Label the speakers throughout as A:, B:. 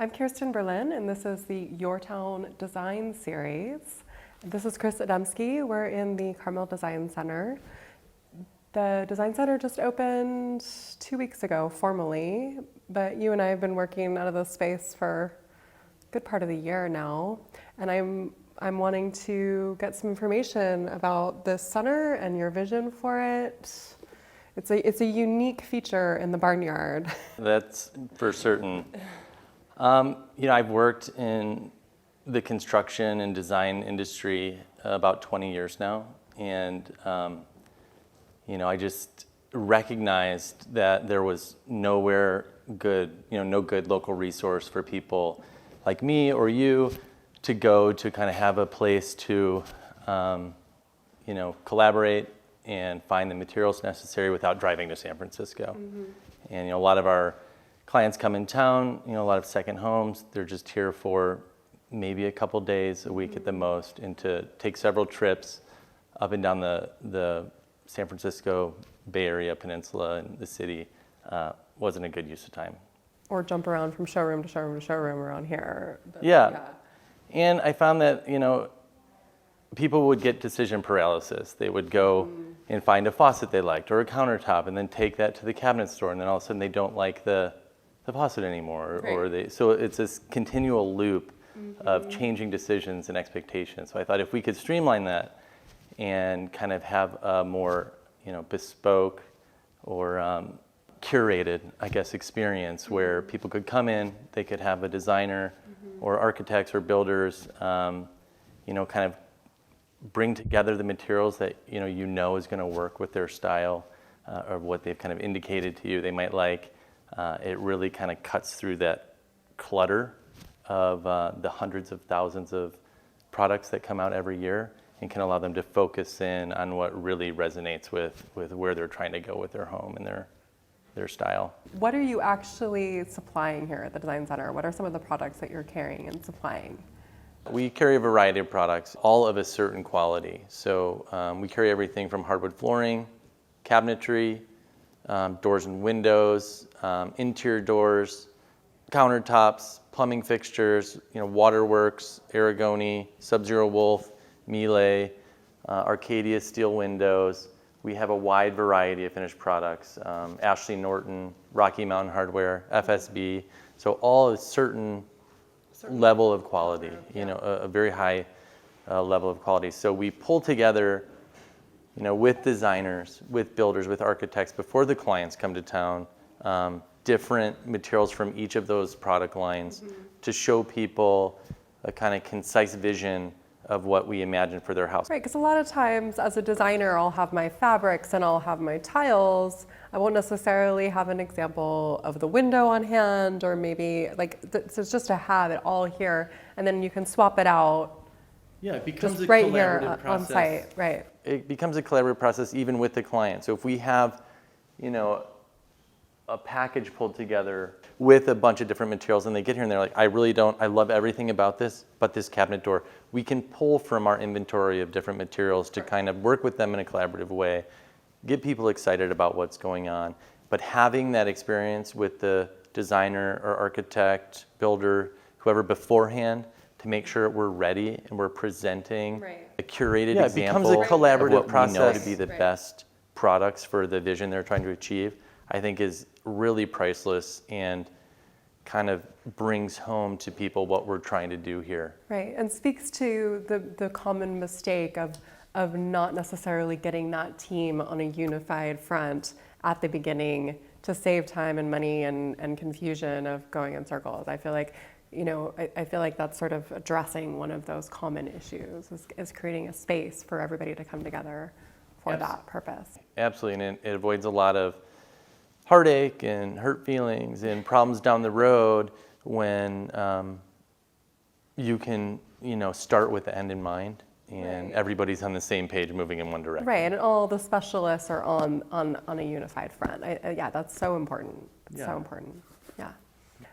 A: I'm Kierstyn Berlin, and this is the YourTown Design Series. This is Chris Adamski. We're in the Carmel Design Center. The Design Center just opened 2 weeks ago formally, but you and I have been working out of this space for a good part of the year now, and I'm wanting to get some information about this center and your vision for it. It's a unique feature in the barnyard.
B: That's for certain. I've worked in the construction and design industry about 20 years now, and I just recognized that there was nowhere good, no good local resource for people like me or you to go to kind of have a place to, collaborate and find the materials necessary without driving to San Francisco. Mm-hmm. And a lot of our clients come in town, a lot of second homes, they're just here for maybe a couple days a week at the most, and to take several trips up and down the San Francisco Bay Area Peninsula and the city wasn't a good use of time.
A: Or jump around from showroom to showroom to showroom around here.
B: Yeah. And I found that, people would get decision paralysis. They would go and find a faucet they liked or a countertop and then take that to the cabinet store, and then all of a sudden they don't like the faucet anymore. Right. So it's this continual loop of changing decisions and expectations. So I thought if we could streamline that and kind of have a more, bespoke or curated, experience where people could come in, they could have a designer or architects or builders, kind of bring together the materials that is going to work with their style or what they've kind of indicated to you they might like. It really kind of cuts through that clutter of the hundreds of thousands of products that come out every year, and can allow them to focus in on what really resonates with where they're trying to go with their home and their style.
A: What are you actually supplying here at the Design Center? What are some of the products that you're carrying and supplying?
B: We carry a variety of products, all of a certain quality. So we carry everything from hardwood flooring, cabinetry, doors and windows, interior doors, countertops, plumbing fixtures, waterworks, Aragoni, Sub-Zero Wolf, Miele, Arcadia steel windows. We have a wide variety of finished products, Ashley Norton, Rocky Mountain Hardware, FSB. So all a certain level of quality, a very high level of quality. So we pull together, with designers, with builders, with architects, before the clients come to town, different materials from each of those product lines to show people a kind of concise vision of what we imagine for their house.
A: Right, because a lot of times as a designer, I'll have my fabrics and I'll have my tiles. I won't necessarily have an example of the window on hand, or maybe so it's just to have it all here, and then you can swap it out.
B: Yeah, it becomes
A: just right here on site, right?
B: It becomes a collaborative process even with the client. So if we have, a package pulled together with a bunch of different materials, and they get here and they're like, I love everything about this, but this cabinet door. We can pull from our inventory of different materials to kind of work with them in a collaborative way, get people excited about what's going on. But having that experience with the designer or architect, builder, whoever beforehand, to make sure we're ready and we're presenting a curated example. It becomes a collaborative process. We know to be the best products for the vision they're trying to achieve, I think is really priceless and kind of brings home to people what we're trying to do here.
A: Right, and speaks to the common mistake of not necessarily getting that team on a unified front at the beginning to save time and money and confusion of going in circles. I feel like, I feel like that's sort of addressing one of those common issues, is creating a space for everybody to come together for that purpose.
B: Absolutely, and it avoids a lot of heartache and hurt feelings and problems down the road when you can, start with the end in mind, and everybody's on the same page moving in one direction.
A: Right, and all the specialists are on a unified front. That's so important. So important. Yeah.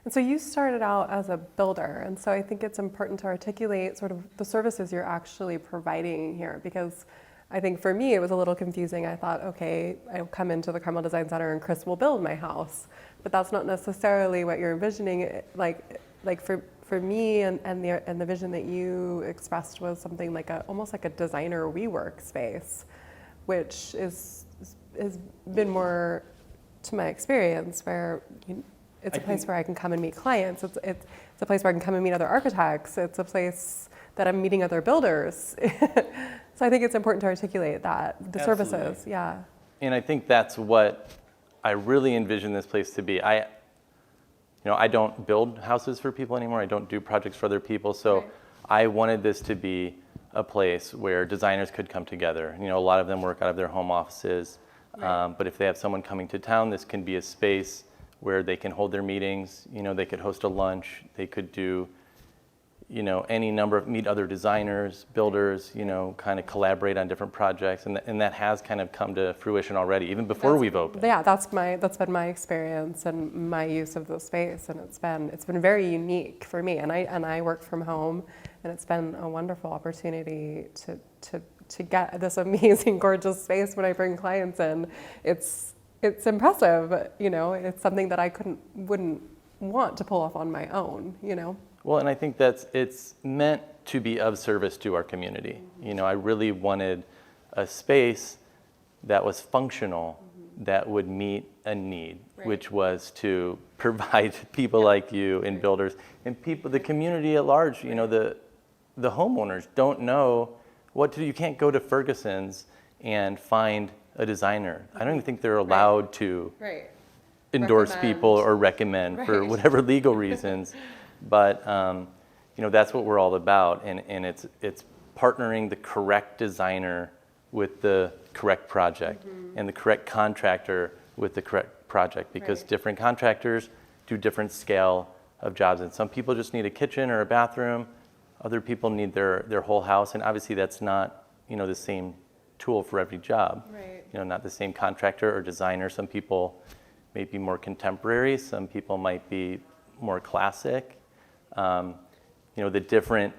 A: And so you started out as a builder, and so I think it's important to articulate sort of the services you're actually providing here, because I think for me, it was a little confusing. I thought, okay, I'll come into the Carmel Design Center and Chris will build my house. But that's not necessarily what you're envisioning. like for me and the vision that you expressed was something like almost like a designer WeWork space, which has been more to my experience where it's a place where I can come and meet clients. It's a place where I can come and meet other architects. It's a place that I'm meeting other builders. So I think it's important to articulate that the
B: Absolutely.
A: services, yeah.
B: And I think that's what I really envision this place to be. I don't build houses for people anymore. I don't do projects for other people. So
A: Right.
B: I wanted this to be a place where designers could come together. A lot of them work out of their home offices.
A: Right.
B: But if they have someone coming to town, this can be a space where they can hold their meetings. They could host a lunch. They could do, any number of, meet other designers, builders, kind of collaborate on different projects. And that has kind of come to fruition already, even before we've opened.
A: Yeah, that's been my experience and my use of the space, and it's been very unique for me. And I work from home, and it's been a wonderful opportunity to get this amazing, gorgeous space when I bring clients in. It's impressive, It's something that I wouldn't want to pull off on my own,
B: Well, and I think it's meant to be of service to our community. I really wanted a space that was functional, that would meet a need,
A: Right.
B: which was to provide people like you and builders and people, the community at large. The homeowners don't know what to do. You can't go to Ferguson's and find a designer. I don't even think they're allowed to
A: Right.
B: endorse
A: Recommend.
B: people or recommend for
A: Right.
B: whatever legal reasons. But that's what we're all about, and it's partnering the correct designer with the correct project, and the correct contractor with the correct project, because
A: Right.
B: different contractors do different scale of jobs, and some people just need a kitchen or a bathroom, other people need their whole house, and obviously that's not the same tool for every job.
A: Right.
B: Not the same contractor or designer. Some people may be more contemporary, some people might be more classic. The different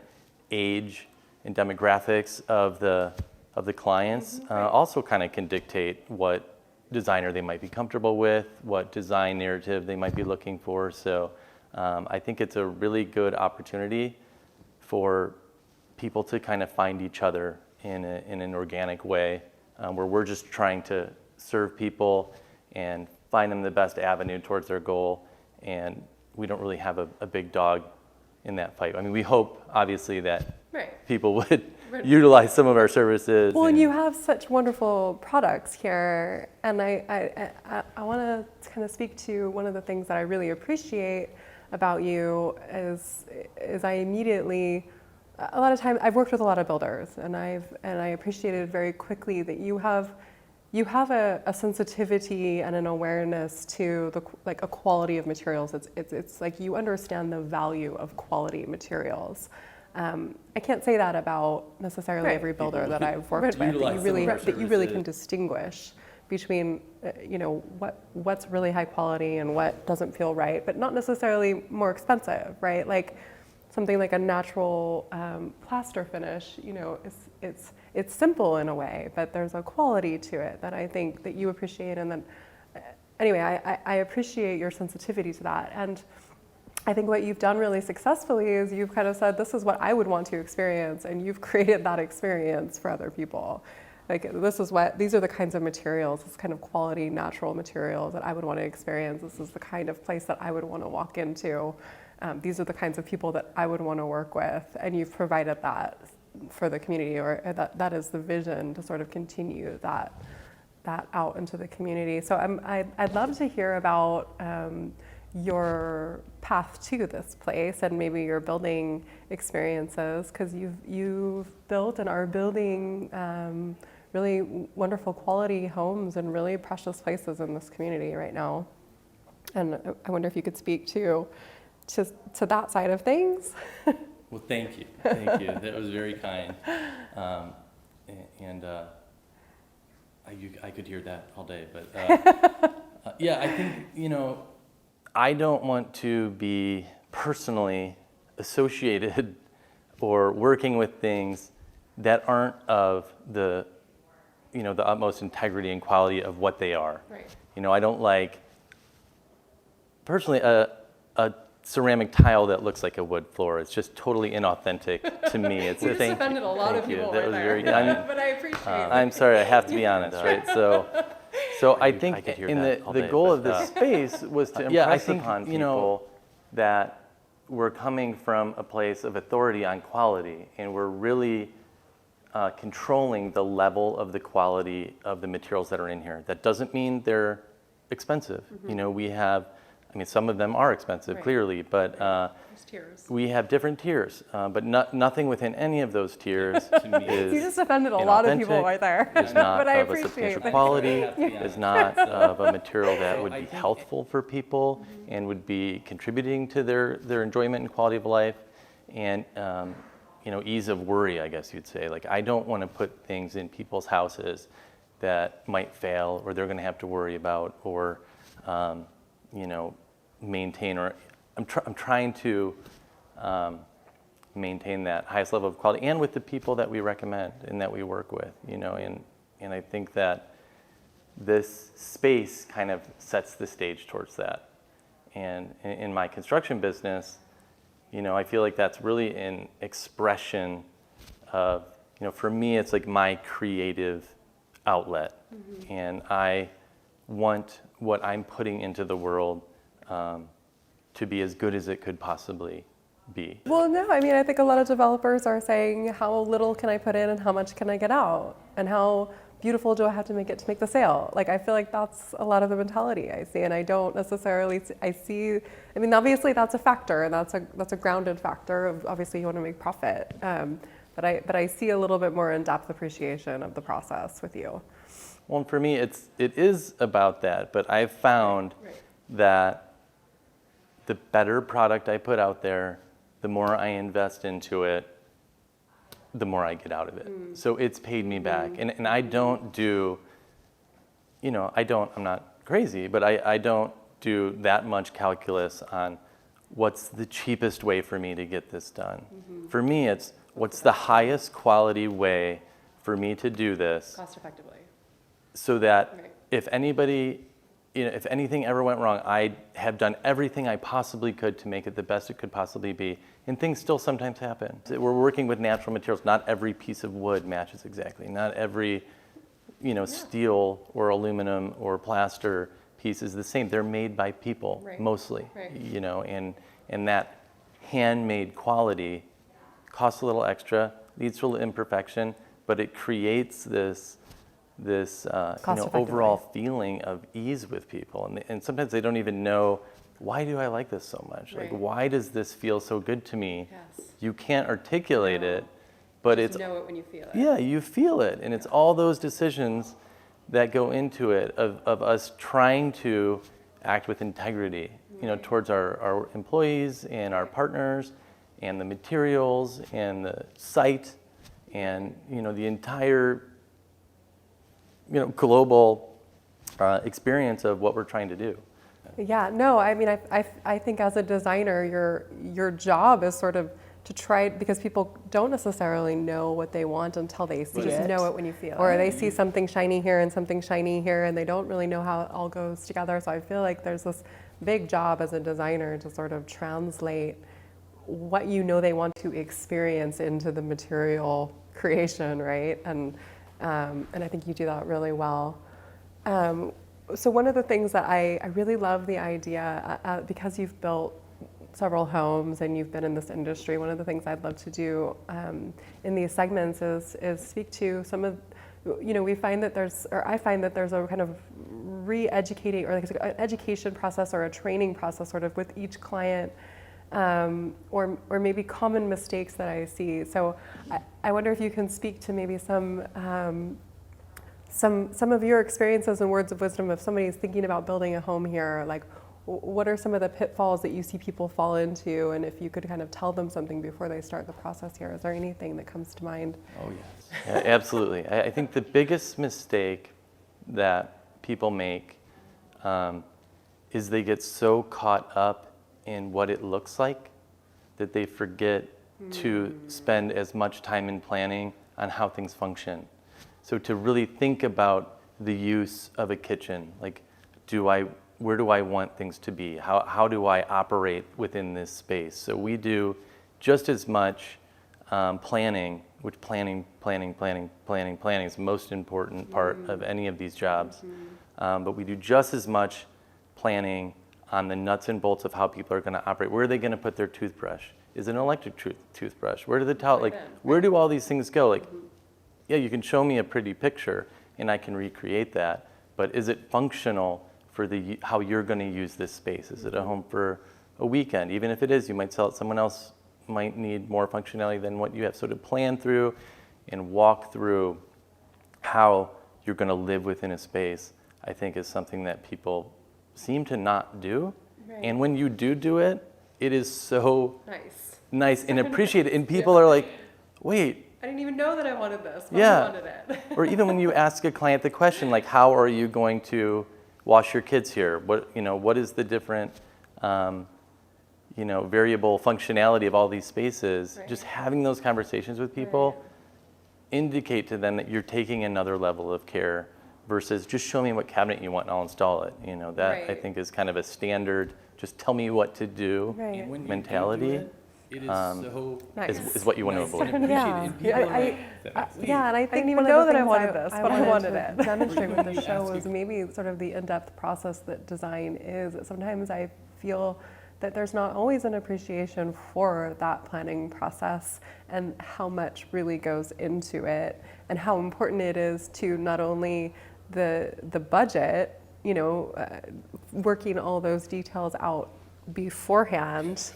B: age and demographics of the clients also kind of can dictate what designer they might be comfortable with, what design narrative they might be looking for. So I think it's a really good opportunity for people to kind of find each other in an organic way, where we're just trying to serve people and find them the best avenue towards their goal, and we don't really have a big dog in that fight. I mean, we hope, obviously, that
A: Right.
B: people would utilize some of our services.
A: Well, and you have such wonderful products here, and I want to kind of speak to one of the things that I really appreciate about you is I immediately, a lot of times I've worked with a lot of builders, and I appreciated very quickly that you have a sensitivity and an awareness to a quality of materials. It's like you understand the value of quality materials. I can't say that about necessarily
C: Right.
A: every builder that I've worked with.
B: utilize some of our
A: That you really can
B: services.
A: distinguish between what's really high quality and what doesn't feel right, but not necessarily more expensive, right? Like something like a natural plaster finish, it's simple in a way, but there's a quality to it that I think that you appreciate. And then, anyway, I appreciate your sensitivity to that. And I think what you've done really successfully is you've kind of said, this is what I would want to experience, and you've created that experience for other people. Like, these are the kinds of materials, this kind of quality, natural materials that I would want to experience. This is the kind of place that I would want to walk into. These are the kinds of people that I would want to work with, and you've provided that for the community, or that is the vision to sort of continue that out into the community. So I'd love to hear about your path to this place and maybe your building experiences, because you've built and are building really wonderful quality homes and really precious places in this community right now. And I wonder if you could speak to that side of things.
B: Well, thank you. Thank you. That was very kind. I could hear that all day. But yeah, I think, I don't want to be personally associated or working with things that aren't of the utmost integrity and quality of what they are.
A: Right.
B: I don't like, personally, a ceramic tile that looks like a wood floor. It's just totally inauthentic to me. It's
A: You just offended a lot of
B: thank you.
A: people
B: That
A: right
B: was
A: there.
B: very,
A: But I appreciate it.
B: I'm sorry, I have to be honest, right? So I think
C: could hear
B: in
C: that all
B: the
C: day,
B: goal
C: but,
B: of this space was to
C: yeah, I
B: impress
C: think,
B: upon people that we're coming from a place of authority on quality, and we're really controlling the level of the quality of the materials that are in here. That doesn't mean they're expensive. You know, we have, I mean, some of them are expensive,
A: Right.
B: clearly, but
A: There's tears.
B: we have different tiers, but nothing within any of those tiers is
A: You just offended a lot of people
B: inauthentic,
A: right there.
B: is not
A: But I
B: of a
A: appreciate
B: substantial
A: that.
B: quality, is not of a material that would be healthful for people and would be contributing to their enjoyment and quality of life, and you know, ease of worry, I guess you'd say. Like, I don't want to put things in people's houses that might fail or they're going to have to worry about or you know, maintain, or I'm trying to maintain that highest level of quality, and with the people that we recommend and that we work with, you know, and I think that this space kind of sets the stage towards that. And in my construction business, you know, I feel like that's really an expression of, you know, for me, it's like my creative outlet, and I want what I'm putting into the world to be as good as it could possibly be.
A: Well, no, I mean, I think a lot of developers are saying, how little can I put in and how much can I get out? And how beautiful do I have to make it to make the sale? Like, I feel like that's a lot of the mentality I see, and I don't necessarily, I mean, obviously that's a factor, and that's a grounded factor of, obviously you want to make profit. But I see a little bit more in-depth appreciation of the process with you.
B: Well, and for me, it is about that, but I've found that the better product I put out there, the more I invest into it, the more I get out of it. So it's paid me back. And I don't do, you know, I'm not crazy, but I don't do that much calculus on what's the cheapest way for me to get this done. For me, it's what's the highest quality way for me to do this,
A: Cost effectively.
B: so that if anybody, you know, if anything ever went wrong, I have done everything I possibly could to make it the best it could possibly be. And things still sometimes happen. We're working with natural materials. Not every piece of wood matches exactly. Not every, you know, steel or aluminum or plaster piece is the same. They're made by people, mostly, you know, and that handmade quality costs a little extra, leads to a little imperfection, but it creates this you know, overall feeling of ease with people. And sometimes they don't even know, why do I like this so much? Like, why does this feel so good to me?
A: Yes.
B: You can't articulate it, but
A: Just know it when you feel it.
B: yeah, you feel it. And it's all those decisions that go into it of us trying to act with integrity, you know, towards our employees and our partners and the materials and the site and, you know, the entire, you know, global experience of what we're trying to do.
A: Yeah, no, I mean, I think as a designer, your job is sort of to try, because people don't necessarily know what they want until they see it.
D: Just know it when you feel it.
A: Or they see something shiny here and something shiny here, and they don't really know how it all goes together. So I feel like there's this big job as a designer to sort of translate what you know they want to experience into the material creation, right? And I think you do that really well. So one of the things that I really love the idea, because you've built several homes and you've been in this industry, one of the things I'd love to do in these segments is speak to some of, you know, I find that there's a kind of re-educating, or like an education process or a training process sort of with each client, or maybe common mistakes that I see. So I wonder if you can speak to maybe some of your experiences and words of wisdom if somebody's thinking about building a home here. Like, what are some of the pitfalls that you see people fall into, and if you could kind of tell them something before they start the process here, is there anything that comes to mind?
B: Oh, yes. Yeah, absolutely. I think the biggest mistake that people make is they get so caught up in what it looks like that they forget to spend as much time in planning on how things function. So to really think about the use of a kitchen, like, do I where do I want things to be? How do I operate within this space? So we do just as much planning, which planning is the most important part of any of these jobs. But we do just as much planning on the nuts and bolts of how people are going to operate. Where are they going to put their toothbrush? Is it an electric toothbrush? Where do the towel, like, where do all these things go? Like, yeah, you can show me a pretty picture and I can recreate that, but is it functional for how you're going to use this space? Is it a home for a weekend? Even if it is, you might sell it, someone else might need more functionality than what you have. So to plan through and walk through how you're going to live within a space, I think is something that people seem to not do.
A: Right.
B: And when you do it, it is so
A: nice
B: and appreciated. And people are like, wait.
A: I didn't even know that I wanted this, but
B: Yeah.
A: I wanted it.
B: Or even when you ask a client the question, like, how are you going to wash your kids here? What is the different, variable functionality of all these spaces? Right. Just having those conversations with people indicate to them that you're taking another level of care versus just show me what cabinet you want and I'll install it. That I think is kind of a standard, just tell me what to do mentality.
C: It is so
B: is what you want to avoid.
A: Yeah, and I think I didn't even know that I wanted this, but I wanted it. Demonstrate with the show was maybe sort of the in-depth process that design is. Sometimes I feel that there's not always an appreciation for that planning process and how much really goes into it and how important it is to not only the budget, working all those details out beforehand.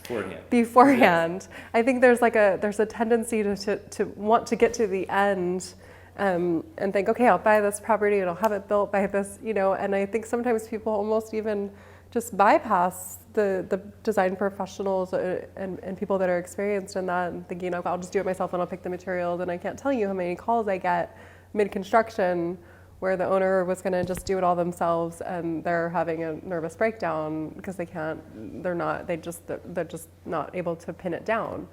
A: I think there's a tendency to want to get to the end and think, okay, I'll buy this property and I'll have it built by this, and I think sometimes people almost even just bypass the design professionals and people that are experienced in that and thinking, oh, I'll just do it myself and I'll pick the materials. And I can't tell you how many calls I get mid-construction where the owner was going to just do it all themselves and they're having a nervous breakdown because they're just not able to pin it down.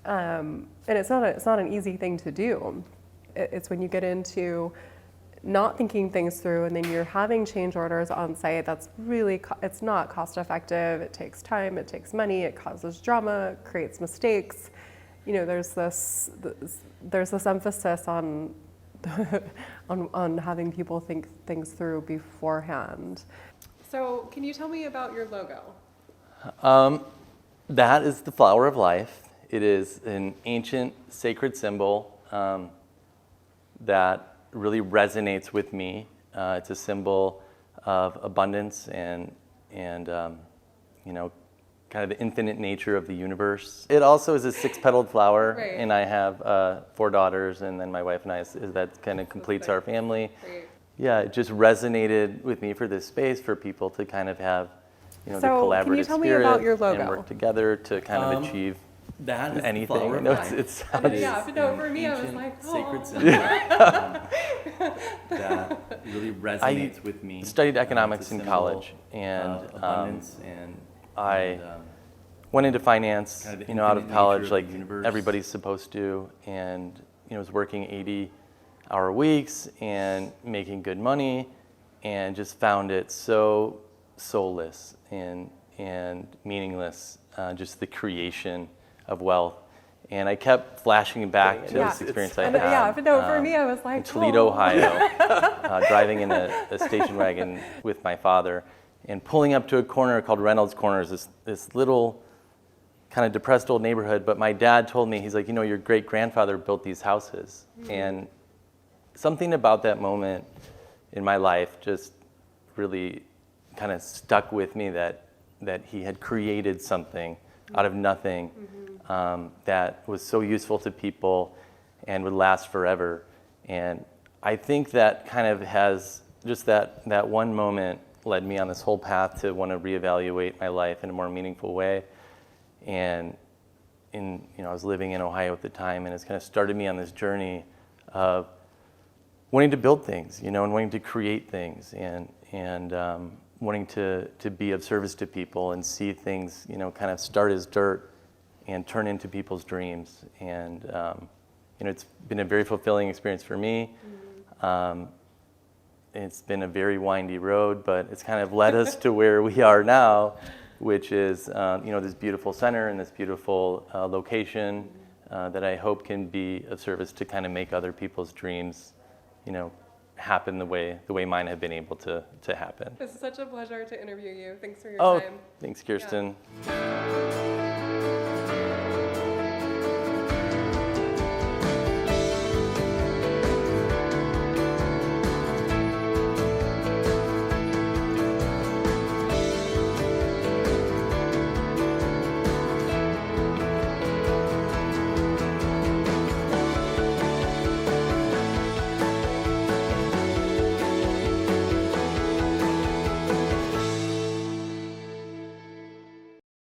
A: And it's not an easy thing to do. It's when you get into not thinking things through and then you're having change orders on site, that's really, it's not cost effective. It takes time, it takes money, it causes drama, creates mistakes. There's this emphasis on on having people think things through beforehand. So can you tell me about your logo?
B: That is the flower of life. It is an ancient sacred symbol that really resonates with me. It's a symbol of abundance and kind of the infinite nature of the universe. It also is a 6-petaled flower, and I have 4 daughters, and then my wife and I, that kind of completes our family. Great. Yeah, it just resonated with me for this space, for people to kind of have, the collaborative
A: can you tell
B: spirit
A: me about your logo?
B: And work together to kind of achieve
C: that is
B: anything.
C: The flower
A: For me, I was like,
C: sacred symbol that really resonates with me.
B: I studied economics in college, and
C: abundance
B: I went into finance, out of college, like everybody's supposed to, and was working 80-hour weeks and making good money, and just found it so soulless and meaningless, just the creation of wealth. And I kept flashing back to this experience I had.
A: For me, I was like,
B: in Toledo, Ohio, driving in a station wagon with my father, and pulling up to a corner called Reynolds Corners, this little kind of depressed old neighborhood. But my dad told me, he's like, your great-grandfather built these houses. Mm-hmm. And something about that moment in my life just really kind of stuck with me, that he had created something out of nothing, that was so useful to people and would last forever. And I think that kind of has just that one moment led me on this whole path to want to reevaluate my life in a more meaningful way. And I was living in Ohio at the time, and it's kind of started me on this journey of wanting to build things, and wanting to create things, and wanting to be of service to people and see things, kind of start as dirt and turn into people's dreams. And it's been a very fulfilling experience for me. it's been a very windy road, but it's kind of led us to where we are now, which is this beautiful center and this beautiful location that I hope can be of service to kind of make other people's dreams, happen the way mine have been able to happen.
A: This is such a pleasure to interview you. Thanks for your
B: Oh,
A: time.
B: thanks, Kierstyn.
A: Yeah.